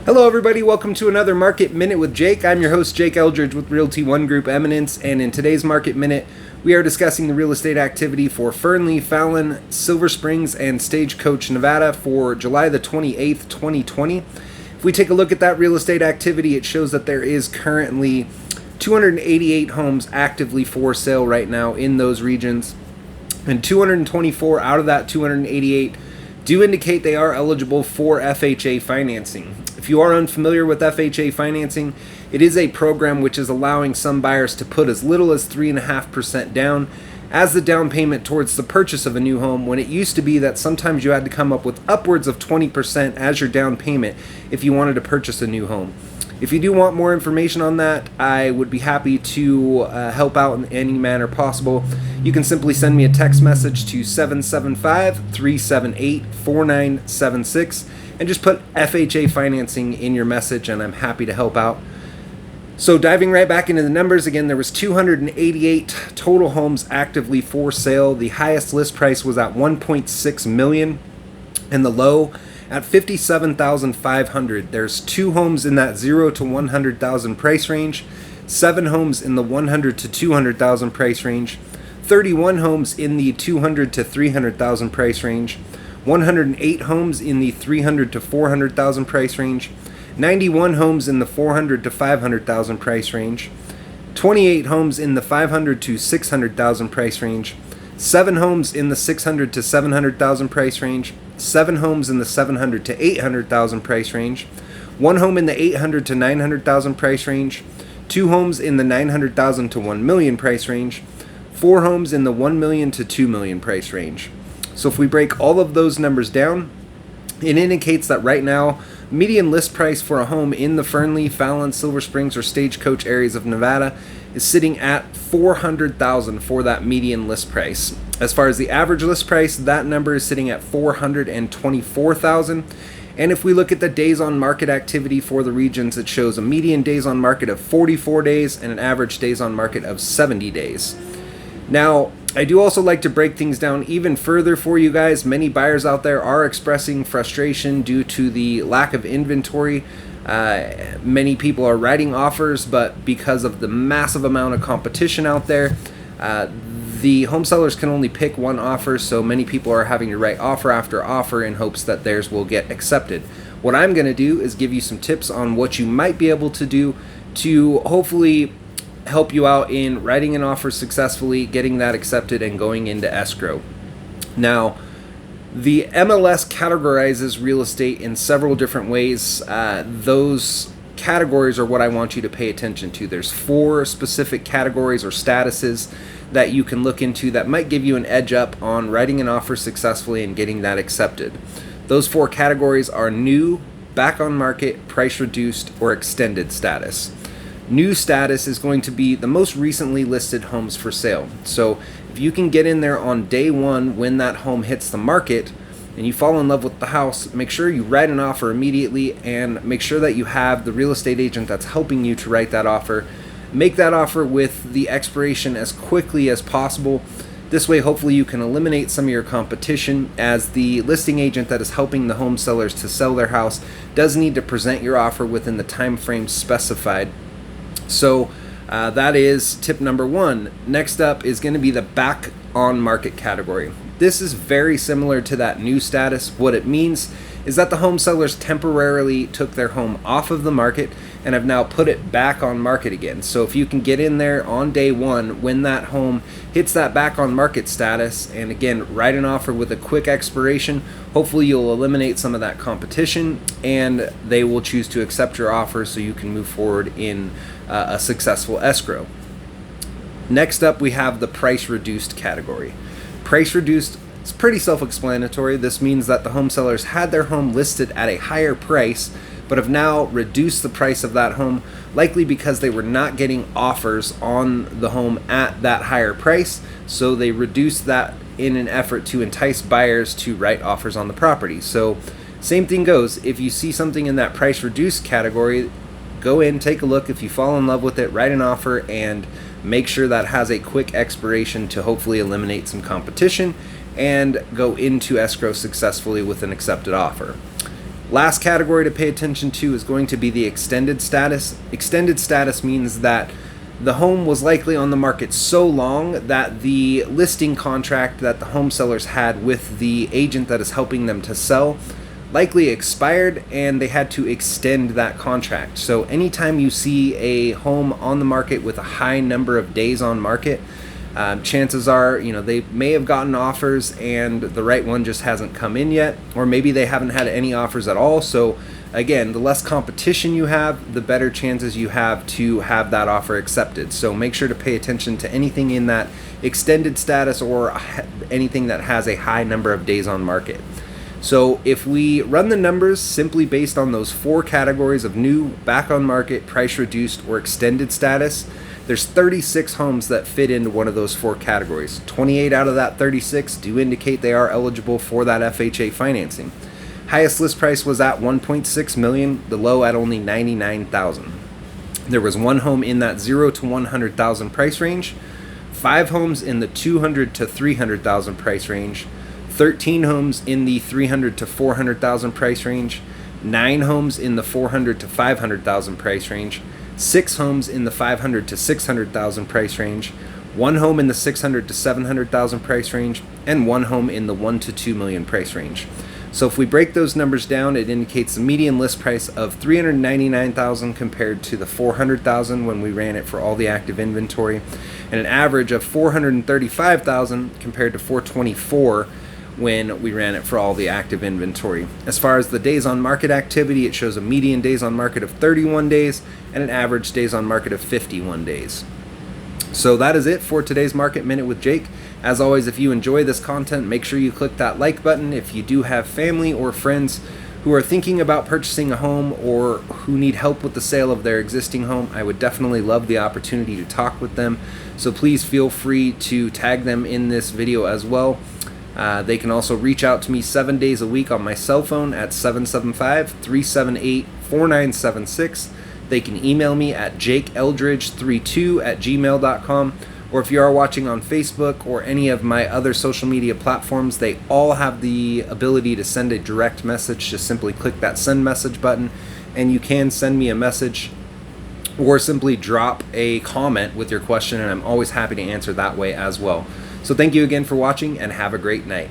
Hello everybody, welcome to another Market Minute with Jake. I'm your host Jake Eldridge with Realty One Group Eminence, and in today's Market Minute, we are discussing the real estate activity for Fernley, Fallon, Silver Springs, and Stagecoach Nevada for July the 28th, 2020. If we take a look at that real estate activity, it shows that there is currently 288 homes actively for sale right now in those regions, and 224 out of that 288 do indicate they are eligible for FHA financing. If you are unfamiliar with FHA financing, it is a program which is allowing some buyers to put as little as 3.5% down as the down payment towards the purchase of a new home, when it used to be that sometimes you had to come up with upwards of 20% as your down payment if you wanted to purchase a new home. If you do want more information on that, I would be happy to help out in any manner possible. You can simply send me a text message to 775-378-4976 and just put FHA financing in your message, and I'm happy to help out. So diving right back into the numbers, again, there was 288 total homes actively for sale. The highest list price was at $1.6 million, and the low at $57,500. There's 2 homes in that 0 to 100,000 price range, 7 homes in the 100 to 200,000 price range, 31 homes in the 200 to 300,000 price range, 108 homes in the 300 to 400,000 price range, 91 homes in the 400 to 500,000 price range, 28 homes in the 500 to 600,000 price range, 7 homes in the 600 to 700,000 price range, 7 homes in the 700 to 800,000 price range, 1 home in the 800 to 900,000 price range, 2 homes in the 900,000 to 1 million price range, 4 homes in the 1 million to 2 million price range. So if we break all of those numbers down, it indicates that right now, median list price for a home in the Fernley, Fallon, Silver Springs, or Stagecoach areas of Nevada is sitting at $400,000 for that median list price. As far as the average list price, that number is sitting at $424,000. And if we look at the days on market activity for the regions, it shows a median days on market of 44 days and an average days on market of 70 days. Now, I do also like to break things down even further for you guys. Many buyers out there are expressing frustration due to the lack of inventory. Many people are writing offers, but because of the massive amount of competition out there, the home sellers can only pick one offer, so many people are having to write offer after offer in hopes that theirs will get accepted. What I'm going to do is give you some tips on what you might be able to do to hopefully help you out in writing an offer successfully, getting that accepted, and going into escrow. Now, the MLS categorizes real estate in several different ways. Those categories are what I want you to pay attention to. There's 4 specific categories or statuses that you can look into that might give you an edge up on writing an offer successfully and getting that accepted. Those 4 categories are new, back on market, price reduced, or extended status. New status is going to be the most recently listed homes for sale. So if you can get in there on day 1 when that home hits the market and you fall in love with the house, make sure you write an offer immediately and make sure that you have the real estate agent that's helping you to write that offer. Make that offer with the expiration as quickly as possible. This way, hopefully you can eliminate some of your competition, as the listing agent that is helping the home sellers to sell their house does need to present your offer within the time frame specified. So that is tip number 1. Next up is going to be the back on market category. This is very similar to that new status. What it means is that the home sellers temporarily took their home off of the market and have now put it back on market again. So if you can get in there on day 1 when that home hits that back on market status, and again, write an offer with a quick expiration, hopefully you'll eliminate some of that competition and they will choose to accept your offer so you can move forward in a successful escrow. Next up, we have the price reduced category. Price reduced is pretty self-explanatory. This means that the home sellers had their home listed at a higher price, but have now reduced the price of that home, likely because they were not getting offers on the home at that higher price, so they reduced that in an effort to entice buyers to write offers on the property. So same thing goes, if you see something in that price reduced category, go in, take a look. If you fall in love with it, write an offer and make sure that has a quick expiration to hopefully eliminate some competition and go into escrow successfully with an accepted offer. Last category to pay attention to is going to be the extended status. Extended status means that the home was likely on the market so long that the listing contract that the home sellers had with the agent that is helping them to sell likely expired, and they had to extend that contract. So anytime you see a home on the market with a high number of days on market, chances are, they may have gotten offers and the right one just hasn't come in yet, or maybe they haven't had any offers at all. So again, the less competition you have, the better chances you have to have that offer accepted. So make sure to pay attention to anything in that extended status or anything that has a high number of days on market. So if we run the numbers simply based on those 4 categories of new, back on market, price reduced, or extended status, there's 36 homes that fit into one of those 4 categories. 28 out of that 36 do indicate they are eligible for that FHA financing. Highest list price was at $1.6 million, the low at only $99,000. There was 1 home in that $0 to $100,000 price range, 5 homes in the $200,000 to $300,000 price range, 13 homes in the $300,000 to $400,000 price range, 9 homes in the $400,000 to $500,000 price range, 6 homes in the $500,000 to $600,000 price range, 1 home in the $600,000 to $700,000 price range, and 1 home in the $1 to $2 million price range. So if we break those numbers down, it indicates the median list price of $399,000 compared to the $400,000 when we ran it for all the active inventory, and an average of $435,000 compared to $424,000 when we ran it for all the active inventory. As far as the days on market activity, it shows a median days on market of 31 days and an average days on market of 51 days. So that is it for today's Market Minute with Jake. As always, if you enjoy this content, make sure you click that like button. If you do have family or friends who are thinking about purchasing a home or who need help with the sale of their existing home, I would definitely love the opportunity to talk with them. So please feel free to tag them in this video as well. They can also reach out to me 7 days a week on my cell phone at 775-378-4976. They can email me at jakeeldridge32@gmail.com, or if you are watching on Facebook or any of my other social media platforms, they all have the ability to send a direct message. Just simply click that send message button and you can send me a message or simply drop a comment with your question, and I'm always happy to answer that way as well. So thank you again for watching and have a great night.